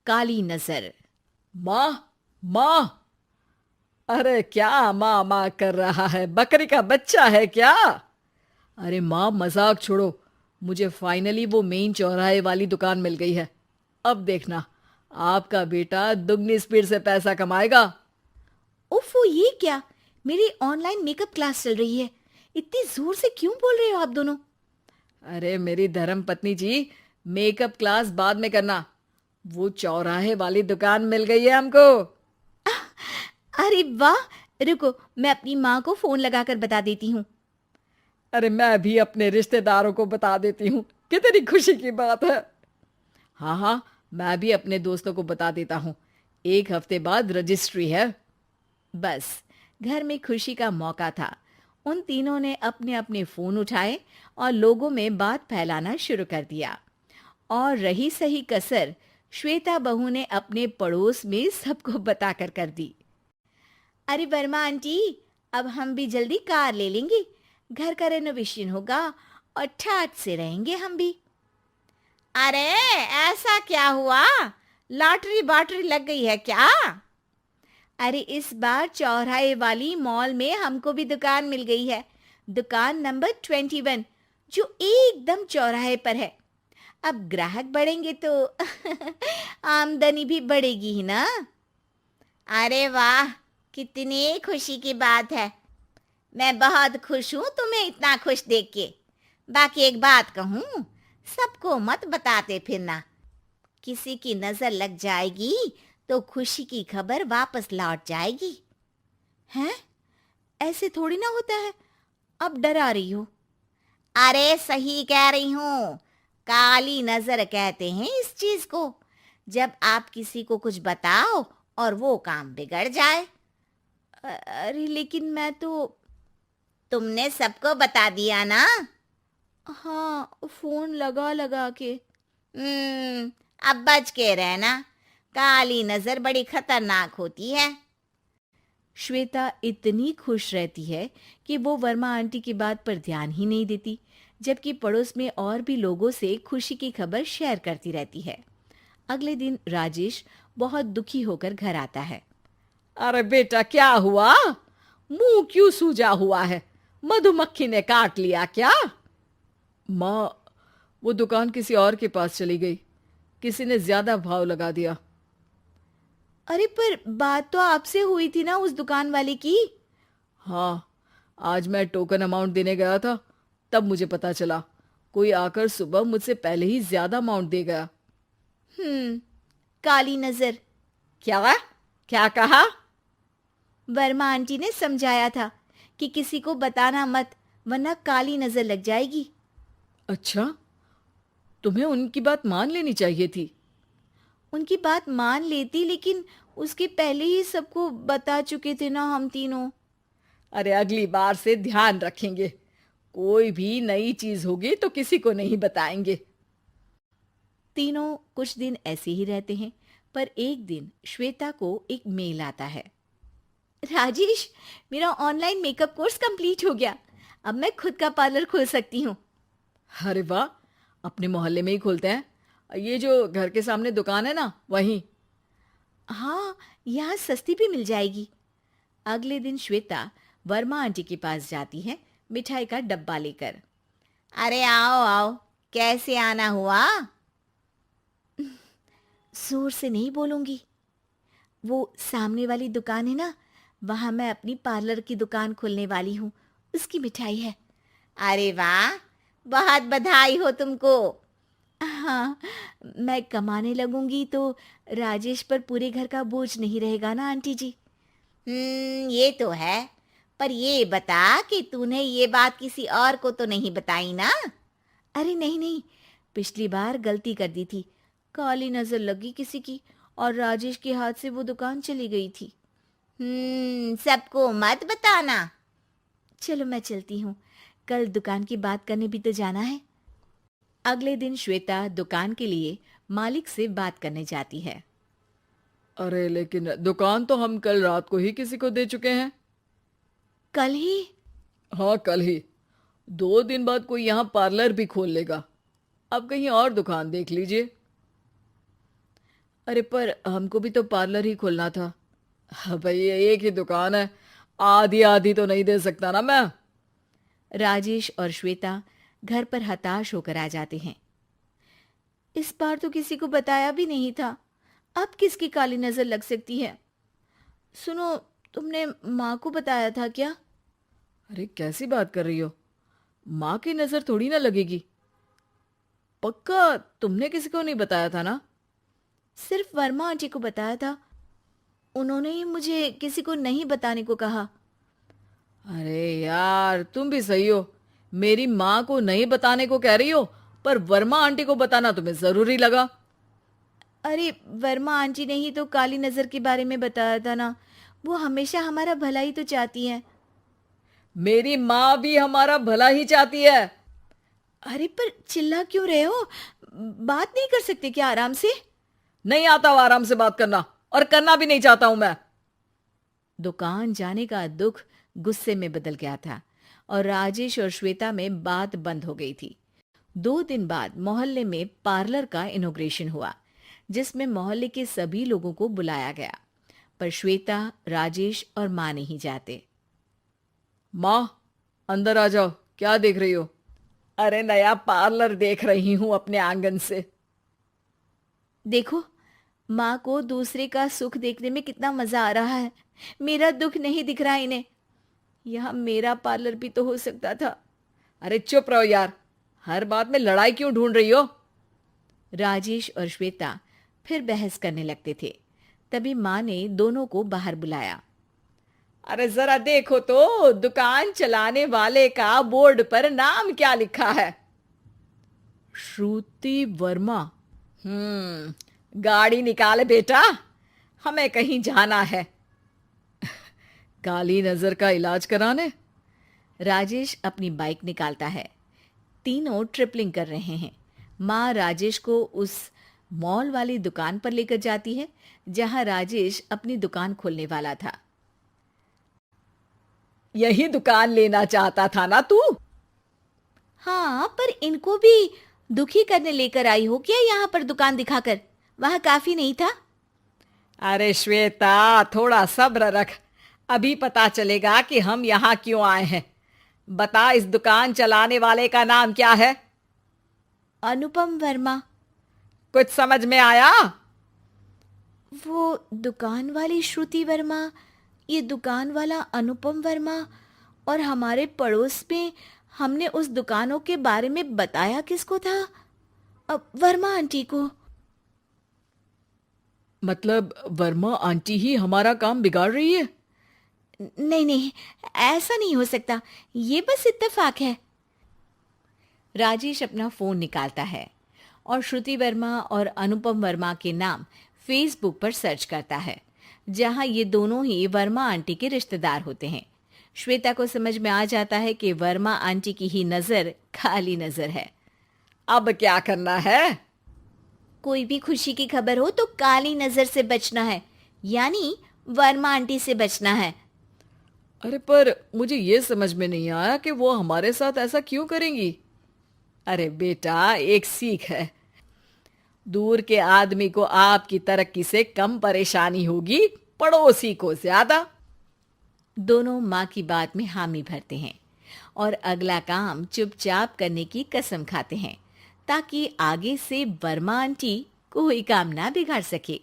काली नजर। माँ, माँ। अरे क्या माँ माँ कर रहा है? बकरी का बच्चा है क्या? अरे माँ, मजाक छोड़ो। मुझे फाइनली वो मेन चौराहे वाली दुकान मिल गई है। अब देखना, आपका बेटा दुगनी स्पीड से पैसा कमाएगा। ओफो, ये क्या? मेरी ऑनलाइन मेकअप क्लास चल रही है। इतनी जोर से क्यों बोल रहे हो आप दोनों? अरे मेरी धर्म पत्नी जी, मेकअप क्लास बाद में करना। वो चौराहे वाली दुकान मिल गई है हमको। अरे वाह! रुको, मैं अपनी माँ को फोन लगाकर बता देती हूँ। अरे मैं भी अपने रिश्तेदारों को बता देती हूँ। कितनी खुशी की बात है। हाँ हाँ, मैं भी अपने दोस्तों को बता देता हूँ। 1 हफ्ते बाद रजिस्ट्री है। बस, घर में खुशी का मौका था। उन तीनों ने अपने अपने फोन उठाए और लोगों में बात फैलाना शुरू कर दिया। और रही सही कसर, श्वेता बहू ने अपने पड़ोस में सबको बताकर कर दी। अरे वर्मा आंटी, अब हम भी जल्दी कार ले लेंगे। घर का रेनोवेशन होगा और ठाट से रहेंगे हम भी। अरे, ऐसा क्या हुआ? लॉटरी बाटरी लग गई है क्या? अरे, इस बार चौराहे वाली मॉल में हमको भी दुकान मिल गई है। दुकान नंबर 21, जो एकदम चौराहे पर है। अब ग्राहक बढ़ेंगे तो आमदनी भी बढ़ेगी ही ना। अरे वाह, कितनी खुशी की बात है। मैं बहुत खुश हूँ तुम्हें इतना खुश देख के। बाकी एक बात कहूँ, सबको मत बताते फिरना। किसी की नजर लग जाएगी तो खुशी की खबर वापस लौट जाएगी। हैं? ऐसे थोड़ी ना होता है। अब डरा रही हो। अरे सही कह रही हूँ। काली नजर कहते हैं इस चीज को, जब आप किसी को कुछ बताओ और वो काम बिगड़ जाए। अरे लेकिन मैं तो। तुमने सबको बता दिया ना? हाँ, फोन लगा लगा के। अब बच के रहना। काली नजर बड़ी खतरनाक होती है। श्वेता इतनी खुश रहती है कि वो वर्मा आंटी की बात पर ध्यान ही नहीं देती, जबकि पड़ोस में और भी लोगों से खुशी की खबर शेयर करती रहती है। अगले दिन राजेश बहुत दुखी होकर घर आता है। अरे बेटा, क्या हुआ? मुंह क्यों सूजा हुआ है? मधुमक्खी ने काट लिया क्या? माँ, वो दुकान किसी और के पास चली गई। किसी ने ज्यादा भाव लगा दिया। अरे पर बात तो आपसे हुई थी ना उस दुकान वाले की। हाँ, आज मैं टोकन अमाउंट देने गया था, तब मुझे पता चला। कोई आकर सुबह मुझसे पहले ही ज्यादा अमाउंट दे गया। हम्म, काली नजर। क्या? क्या कहा? वर्मा आंटी ने समझाया था कि किसी को बताना मत, वरना काली नजर लग जाएगी। अच्छा, तुम्हें उनकी बात मान लेनी चाहिए थी। उनकी बात मान लेती, लेकिन उसके पहले ही सबको बता चुके थे ना हम तीनों। अरे अगली बार से ध्यान रखेंगे। कोई भी नई चीज होगी तो किसी को नहीं बताएंगे। तीनों कुछ दिन ऐसे ही रहते हैं, पर एक दिन श्वेता को एक मेल आता है। राजेश, मेरा ऑनलाइन मेकअप कोर्स कंप्लीट हो गया। अब मैं खुद का पार्लर खोल सकती हूँ। अरे वाह, अपने मोहल्ले में ही खोलते हैं। ये जो घर के सामने दुकान है ना, वहीं। हाँ, यहाँ सस्ती भी मिल जाएगी। अगले दिन श्वेता वर्मा आंटी के पास जाती है, मिठाई का डब्बा लेकर। अरे आओ आओ, कैसे आना हुआ? जोर से नहीं बोलूंगी। वो सामने वाली दुकान है ना, वहां मैं अपनी पार्लर की दुकान खोलने वाली हूँ। उसकी मिठाई है। अरे वाह, बहुत बधाई हो तुमको। हाँ, मैं कमाने लगूंगी तो राजेश पर पूरे घर का बोझ नहीं रहेगा ना आंटी जी। ये तो है। पर ये बता कि तूने ये बात किसी और को तो नहीं बताई ना? अरे नहीं नहीं, पिछली बार गलती कर दी थी। काली नजर लगी किसी की और राजेश के हाथ से वो दुकान चली गई थी। सबको मत बताना। चलो मैं चलती हूँ, कल दुकान की बात करने भी तो जाना है। अगले दिन श्वेता दुकान के लिए मालिक से बात करने जाती है। अरे लेकिन दुकान तो हम कल रात को ही किसी को दे चुके हैं। कल ही? हाँ, कल ही। 2 दिन बाद कोई यहाँ पार्लर भी खोल लेगा। अब कहीं और दुकान देख लीजिए। अरे पर हमको भी तो पार्लर ही खोलना था। हाँ भाई, एक ही दुकान है, आधी आधी तो नहीं दे सकता ना मैं। राजेश और श्वेता घर पर हताश होकर आ जाते हैं। इस बार तो किसी को बताया भी नहीं था, अब किसकी काली नजर लग सकती है। सुनो, तुमने माँ को बताया था क्या? अरे कैसी बात कर रही हो, माँ की नजर थोड़ी ना लगेगी। पक्का तुमने किसी को नहीं बताया था ना? सिर्फ वर्मा आंटी को बताया था, उन्होंने ही मुझे किसी को नहीं बताने को कहा। अरे यार, तुम भी सही हो, मेरी माँ को नहीं बताने को कह रही हो, पर वर्मा आंटी को बताना तुम्हें जरूरी लगा। अरे वर्मा आंटी ने ही तो काली नजर के बारे में बताया था ना, वो हमेशा हमारा भला ही तो चाहती हैं। मेरी माँ भी हमारा भला ही चाहती है। अरे पर चिल्ला क्यों रहे हो? बात नहीं कर सकते क्या आराम से? नहीं आता वो आराम से बात करना, और करना भी नहीं चाहता हूं मैं। दुकान जाने का दुख गुस्से में बदल गया था और राजेश और श्वेता में बात बंद हो गई थी। 2 दिन बाद मोहल्ले में पार्लर का इनॉग्रेशन हुआ, जिसमें मोहल्ले के सभी लोगों को बुलाया गया, पर श्वेता, राजेश और माँ नहीं जाते। माँ, अंदर आ जाओ, क्या देख रही हो? अरे नया पार्लर देख रही हूं अपने आंगन से। देखो, माँ को दूसरे का सुख देखने में कितना मजा आ रहा है, मेरा दुख नहीं दिख रहा इन्हें। यहाँ मेरा पार्लर भी तो हो सकता था। अरे चुप रहो यार, हर बात में लड़ाई क्यों ढूंढ रही हो? राजेश और श्वेता फिर बहस करने लगते थे। तभी माँ ने दोनों को बाहर बुलाया। अरे जरा देखो तो, दुकान चलाने वाले का बोर्ड पर नाम क्या लिखा है? श्रुति वर्मा। गाड़ी निकाल बेटा, हमें कहीं जाना है। काली नजर का इलाज कराने? राजेश अपनी बाइक निकालता है। तीनों ट्रिपलिंग कर रहे हैं। माँ राजेश को उस मॉल वाली दुकान पर लेकर जाती है जहां राजेश अपनी दुकान खोलने वाला था। यही दुकान लेना चाहता था ना तू? हाँ, पर इनको भी दुखी करने लेकर आई हो क्या यहाँ पर दुकान दिखाकर? वहां काफी नहीं था? अरे श्वेता, थोड़ा सब्र रख, अभी पता चलेगा कि हम यहाँ क्यों आए हैं। बता, इस दुकान चलाने वाले का नाम क्या है? अनुपम वर्मा। कुछ समझ में आया? वो दुकान वाली श्रुति वर्मा, ये दुकान वाला अनुपम वर्मा, और हमारे पड़ोस में हमने उस दुकानों के बारे में बताया किसको था? अब वर्मा आंटी को। मतलब वर्मा आंटी ही हमारा काम बिगाड़ रही है? नहीं नहीं, ऐसा नहीं हो सकता, ये बस इत्तेफाक है। राजेश अपना फोन निकालता है और श्रुति वर्मा और अनुपम वर्मा के नाम फेसबुक पर सर्च करता है, जहां ये दोनों ही वर्मा आंटी के रिश्तेदार होते हैं। श्वेता को समझ में आ जाता है कि वर्मा आंटी की ही नजर खाली नजर है। अब क्या करना है? कोई भी खुशी की खबर हो तो काली नजर से बचना है, यानी वर्मा आंटी से बचना है। अरे पर मुझे ये समझ में नहीं आया कि वो हमारे साथ ऐसा क्यों करेंगी। अरे बेटा, एक सीख है, दूर के आदमी को आपकी तरक्की से कम परेशानी होगी, पड़ोसी को ज्यादा। दोनों माँ की बात में हामी भरते हैं और अगला काम चुपचाप करने की कसम खाते हैं, ताकि आगे से वर्मा आंटी कोई काम ना बिगाड़ सके।